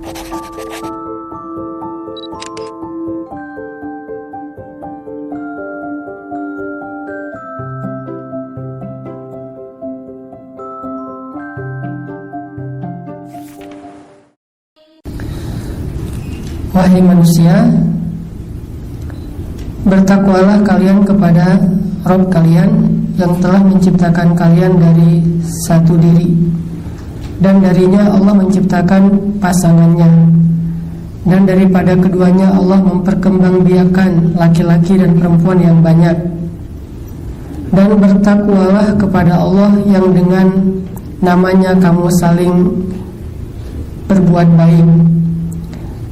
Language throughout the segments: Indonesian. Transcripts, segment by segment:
Wahai manusia, bertakwalah kalian kepada Rabb kalian yang telah menciptakan kalian dari satu diri, dan darinya Allah menciptakan pasangannya, dan daripada keduanya Allah memperkembangbiakan laki-laki dan perempuan yang banyak. Dan bertakwalah kepada Allah yang dengan namanya kamu saling berbuat baik,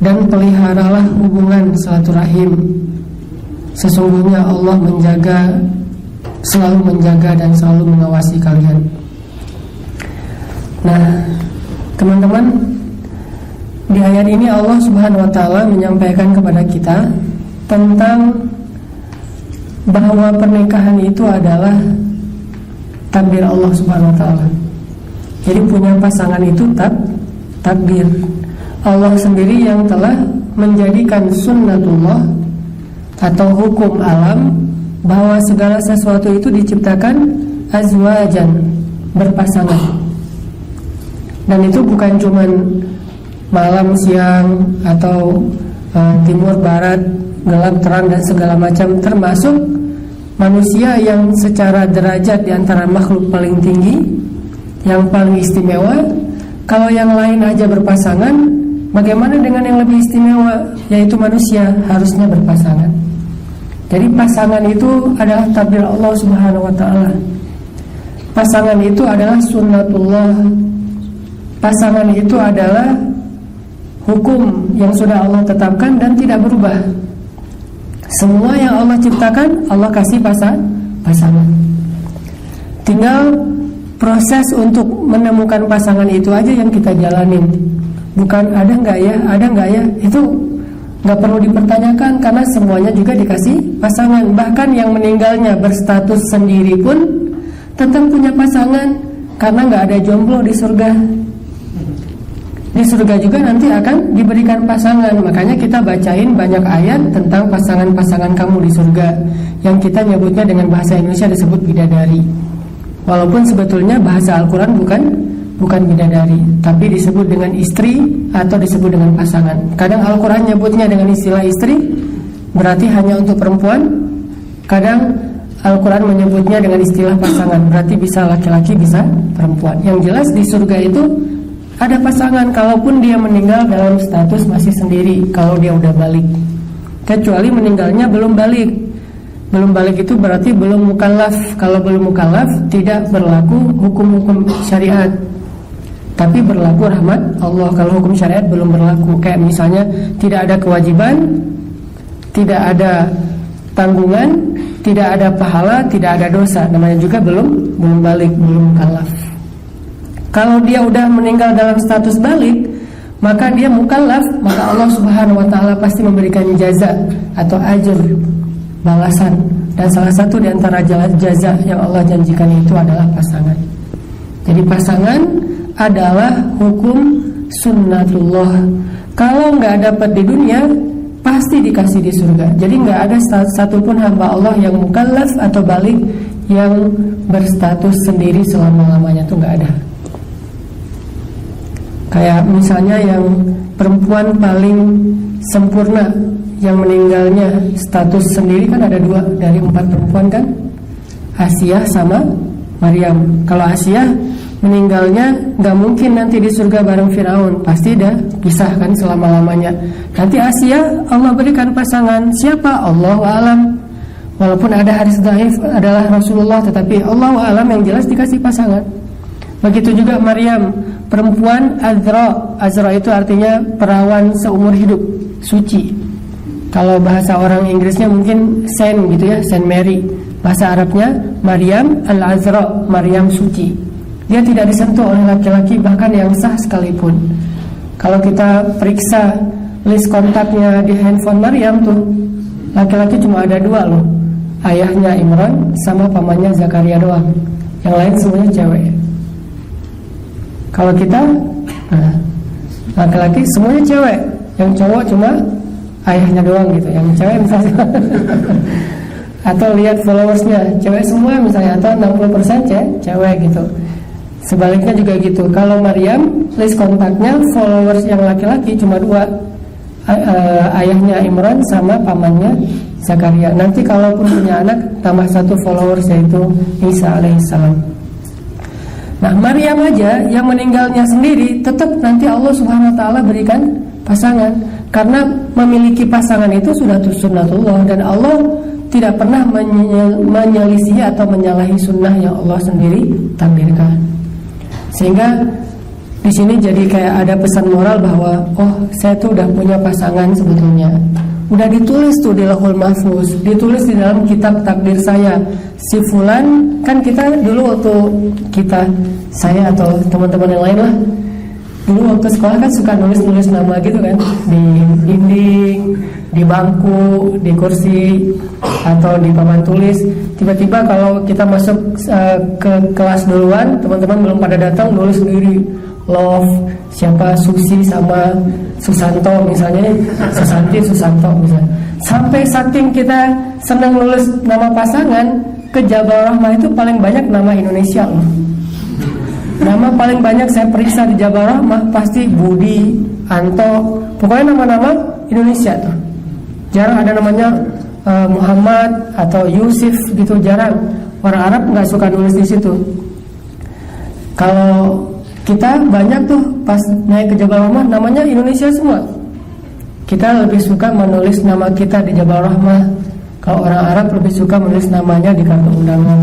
dan peliharalah hubungan silaturahim. Sesungguhnya Allah selalu menjaga dan selalu mengawasi kalian. Nah, teman-teman, di ayat ini Allah Subhanahu wa taala menyampaikan kepada kita tentang bahwa pernikahan itu adalah takdir Allah Subhanahu wa taala. Jadi punya pasangan itu takdir Allah sendiri yang telah menjadikan sunnatullah atau hukum alam bahwa segala sesuatu itu diciptakan azwajan, berpasangan. Dan itu bukan cuman malam siang atau timur barat, gelap terang dan segala macam, termasuk manusia yang secara derajat di antara makhluk paling tinggi, yang paling istimewa. Kalau yang lain aja berpasangan, bagaimana dengan yang lebih istimewa, yaitu manusia harusnya berpasangan. Jadi pasangan itu adalah takdir Allah Subhanahu wa taala. Pasangan itu adalah sunnatullah. Pasangan itu adalah hukum yang sudah Allah tetapkan dan tidak berubah. Semua yang Allah ciptakan, Allah kasih pasangan. Tinggal proses untuk menemukan pasangan itu aja yang kita jalanin. Bukan ada nggak ya, itu nggak perlu dipertanyakan karena semuanya juga dikasih pasangan. Bahkan yang meninggalnya berstatus sendiri pun tetap punya pasangan karena nggak ada jomblo di surga. Di surga juga nanti akan diberikan pasangan. Makanya kita bacain banyak ayat tentang pasangan-pasangan kamu di surga, yang kita nyebutnya dengan bahasa Indonesia disebut bidadari. Walaupun sebetulnya bahasa Al-Quran bukan bidadari, tapi disebut dengan istri atau disebut dengan pasangan. Kadang Al-Quran nyebutnya dengan istilah istri, berarti hanya untuk perempuan. Kadang Al-Quran menyebutnya dengan istilah pasangan, berarti bisa laki-laki bisa perempuan. Yang jelas di surga itu ada pasangan, kalaupun dia meninggal dalam status masih sendiri, kalau dia udah balik. Kecuali meninggalnya belum balik. Belum balik itu berarti belum mukallaf. Kalau belum mukallaf tidak berlaku hukum-hukum syariat, tapi berlaku rahmat Allah. Kalau hukum syariat belum berlaku, kayak misalnya tidak ada kewajiban, tidak ada tanggungan, tidak ada pahala, tidak ada dosa, namanya juga belum balik, belum mukallaf. Kalau dia udah meninggal dalam status balik, maka dia mukallaf, maka Allah Subhanahu wa taala pasti memberikan jaza atau ajr, balasan. Dan salah satu di antara jaza yang Allah janjikan itu adalah pasangan. Jadi pasangan adalah hukum sunnatullah. Kalau nggak dapat di dunia, pasti dikasih di surga. Jadi nggak ada satupun hamba Allah yang mukallaf atau balik yang berstatus sendiri selama-lamanya, tuh nggak ada. Kayak misalnya yang perempuan paling sempurna, yang meninggalnya status sendiri kan ada 2 dari 4 perempuan kan, Asiyah sama Maryam. Kalau Asiyah meninggalnya nggak mungkin nanti di surga bareng Firaun, pasti dah pisahkan selama-lamanya. Nanti Asiyah Allah berikan pasangan, siapa? Allahu a'lam. Walaupun ada hadis dhaif adalah Rasulullah, tetapi Allahu a'lam, yang jelas dikasih pasangan. Begitu juga Maryam, perempuan Azra itu artinya perawan seumur hidup, suci. Kalau bahasa orang Inggrisnya mungkin Saint gitu ya, Saint Mary. Bahasa Arabnya Maryam al-Azra, Maryam suci. Dia tidak disentuh oleh laki-laki, bahkan yang sah sekalipun. Kalau kita periksa list kontaknya di handphone Maryam tuh, laki-laki cuma ada 2 loh. Ayahnya Imran sama pamannya Zakaria doang. Yang lain semuanya cewek. Kalau kita laki-laki semuanya cewek, yang cowok cuma ayahnya doang gitu, yang cewek misalnya. Atau lihat followersnya, cewek semua misalnya, atau 60% cewek gitu. Sebaliknya juga gitu. Kalau Maryam, list kontaknya followers yang laki-laki cuma 2, ayahnya Imran sama pamannya Zakaria. Nanti kalaupun punya anak, tambah 1 followers yaitu Isa alaihissalam. Nah, Maryam aja yang meninggalnya sendiri, tetap nanti Allah Subhanahu wa taala berikan pasangan. Karena memiliki pasangan itu sudah sunnatullah, dan Allah tidak pernah menyelisih atau menyalahi sunnah yang Allah sendiri takdirkan. Sehingga di sini jadi kayak ada pesan moral bahwa saya tuh udah punya pasangan sebetulnya. Udah ditulis tuh di Lauhul Mahfuz, ditulis di dalam kitab takdir saya. Si fulan, kan kita dulu waktu saya atau teman-teman yang lain lah, dulu waktu sekolah kan suka nulis-nulis nama gitu kan, di dinding, di bangku, di kursi, atau di papan tulis. Tiba-tiba kalau kita masuk ke kelas duluan, teman-teman belum pada datang, nulis sendiri love siapa, Susi sama Susanto misalnya, Susanti, Susanto misalnya. Sampai saking kita senang nulis nama pasangan, ke Jabal Rahmah itu paling banyak nama Indonesia loh. Nama paling banyak saya periksa di Jabal Rahmah pasti Budi, Anto, pokoknya nama-nama Indonesia tuh. Jarang ada namanya Muhammad atau Yusuf gitu, jarang. Orang Arab nggak suka nulis di situ. Kalau kita banyak tuh pas naik ke Jabal Rahmah namanya Indonesia semua. Kita lebih suka menulis nama kita di Jabal Rahmah. Kalau orang Arab lebih suka menulis namanya di kartu undangan.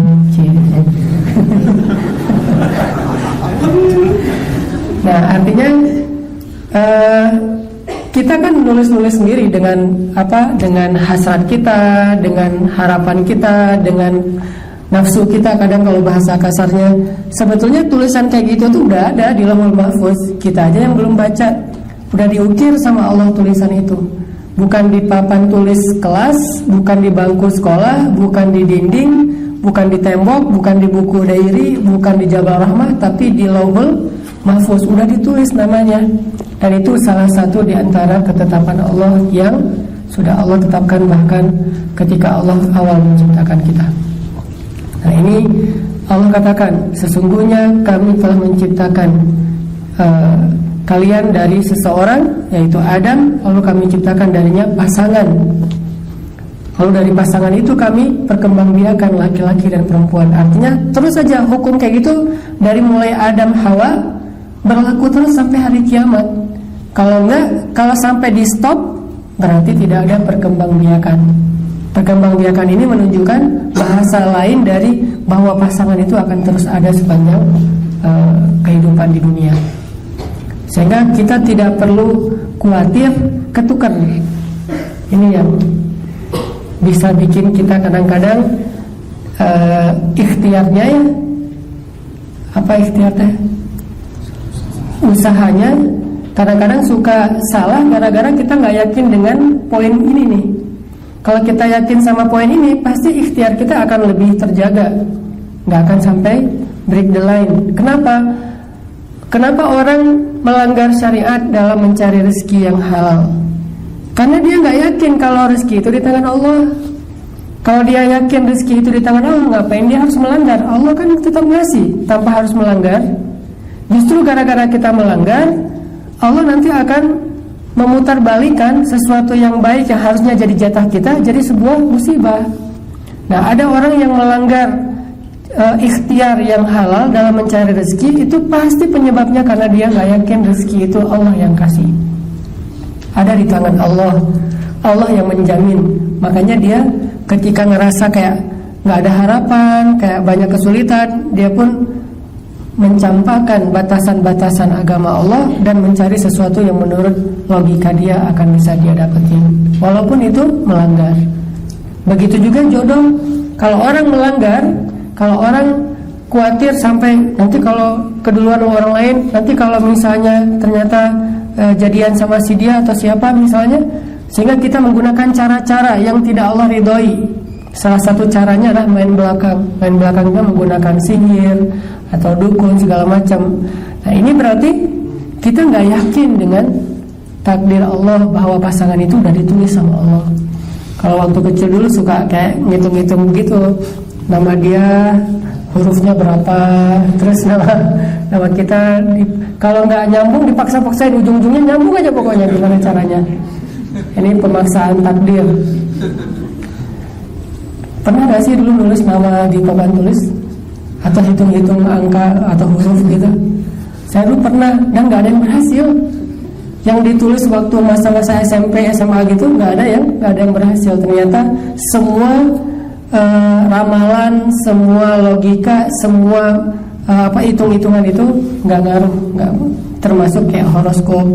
Nah, artinya kita kan nulis-nulis sendiri dengan dengan hasrat kita, dengan harapan kita, dengan nafsu kita. Kadang kalau bahasa kasarnya, sebetulnya tulisan kayak gitu tuh udah ada di Lauhul Mahfuz. Kita aja yang belum baca. Udah diukir sama Allah tulisan itu. Bukan di papan tulis kelas, bukan di bangku sekolah, bukan di dinding, bukan di tembok, bukan di buku diary, bukan di Jabal Rahmah, tapi di Lauhul Mahfuz udah ditulis namanya. Dan itu salah satu di antara ketetapan Allah yang sudah Allah tetapkan bahkan ketika Allah awal menciptakan kita. Nah, ini Allah katakan, sesungguhnya kami telah menciptakan kalian dari seseorang, yaitu Adam, lalu kami ciptakan darinya pasangan. Lalu dari pasangan itu kami perkembangbiakan laki-laki dan perempuan. Artinya terus saja hukum kayak gitu dari mulai Adam Hawa berlaku terus sampai hari kiamat. Kalau enggak, kalau sampai di stop, berarti tidak ada perkembangbiakan. Perkembangbiakan ini menunjukkan bahasa lain dari bahwa pasangan itu akan terus ada sepanjang kehidupan di dunia. Sehingga kita tidak perlu khawatir ketukar. Ini yang bisa bikin kita kadang-kadang ikhtiarnya ya, apa ikhtiarnya? Usahanya kadang-kadang suka salah gara-gara kita nggak yakin dengan poin ini nih. Kalau kita yakin sama poin ini, pasti ikhtiar kita akan lebih terjaga, nggak akan sampai break the line. Kenapa orang melanggar syariat dalam mencari rezeki yang halal? Karena dia nggak yakin kalau rezeki itu di tangan Allah. Kalau dia yakin rezeki itu di tangan Allah, ngapain dia harus melanggar? Allah kan tetap ngasih tanpa harus melanggar. Justru gara-gara kita melanggar, Allah nanti akan memutarbalikan sesuatu yang baik yang harusnya jadi jatah kita jadi sebuah musibah. Nah, ada orang yang melanggar ikhtiar yang halal dalam mencari rezeki, itu pasti penyebabnya karena dia nggak yakin rezeki itu Allah yang kasih, ada di tangan Allah, Allah yang menjamin. Makanya dia ketika ngerasa kayak nggak ada harapan, kayak banyak kesulitan, dia pun mencampakkan batasan-batasan agama Allah dan mencari sesuatu yang menurut logika dia akan bisa dia dapetin, walaupun itu melanggar. Begitu juga jodoh. Kalau orang melanggar, kalau orang khawatir sampai nanti kalau keduluan orang lain, nanti kalau misalnya ternyata jadian sama si dia atau siapa misalnya, sehingga kita menggunakan cara-cara yang tidak Allah ridhoi. Salah satu caranya adalah main belakang. Main belakangnya menggunakan sihir atau dukun segala macam. Nah, ini berarti kita nggak yakin dengan takdir Allah bahwa pasangan itu udah ditulis sama Allah. Kalau waktu kecil dulu suka kayak ngitung-ngitung gitu, nama dia hurufnya berapa, terus nama kita kalau nggak nyambung dipaksa-paksain, ujung-ujungnya nyambung aja pokoknya, gimana caranya. Ini pemaksaan takdir. Pernah nggak sih dulu nulis nama di papan tulis atau hitung-hitung angka atau huruf gitu? Saya dulu pernah dan nggak ada yang berhasil. Yang ditulis waktu masa-masa SMP, SMA gitu nggak ada yang berhasil. Ternyata semua ramalan, semua logika, semua hitung-hitungan itu nggak ngaruh, nggak termasuk kayak horoskop.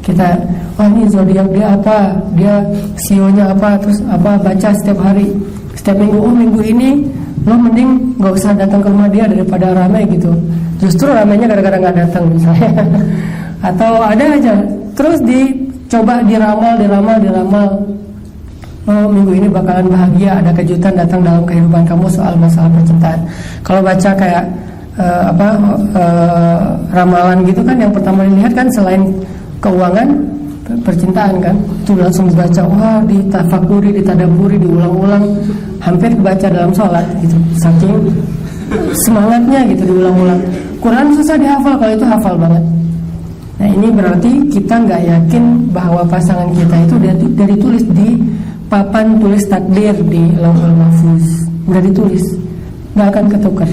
Kita, oh ini zodiak dia apa, dia sionya apa, terus apa baca setiap hari, setiap minggu. Oh minggu ini lo mending nggak usah datang ke rumah dia daripada ramai gitu. Justru ramainya gara-gara nggak datang misalnya. Atau ada aja, terus dicoba diramal. Oh minggu ini bakalan bahagia, ada kejutan datang dalam kehidupan kamu soal masalah percintaan. Kalau baca kayak ramalan gitu kan, yang pertama dilihat kan selain keuangan, percintaan kan, itu langsung dibaca, wah ditafakuri, ditadaburi, diulang-ulang, hampir dibaca dalam sholat gitu, saking semangatnya gitu diulang-ulang. Quran susah dihafal, kalau itu hafal banget. Nah ini berarti kita nggak yakin bahwa pasangan kita itu udah ditulis di papan tulis takdir di Lauhul Mahfuz, udah ditulis, nggak akan ketukar.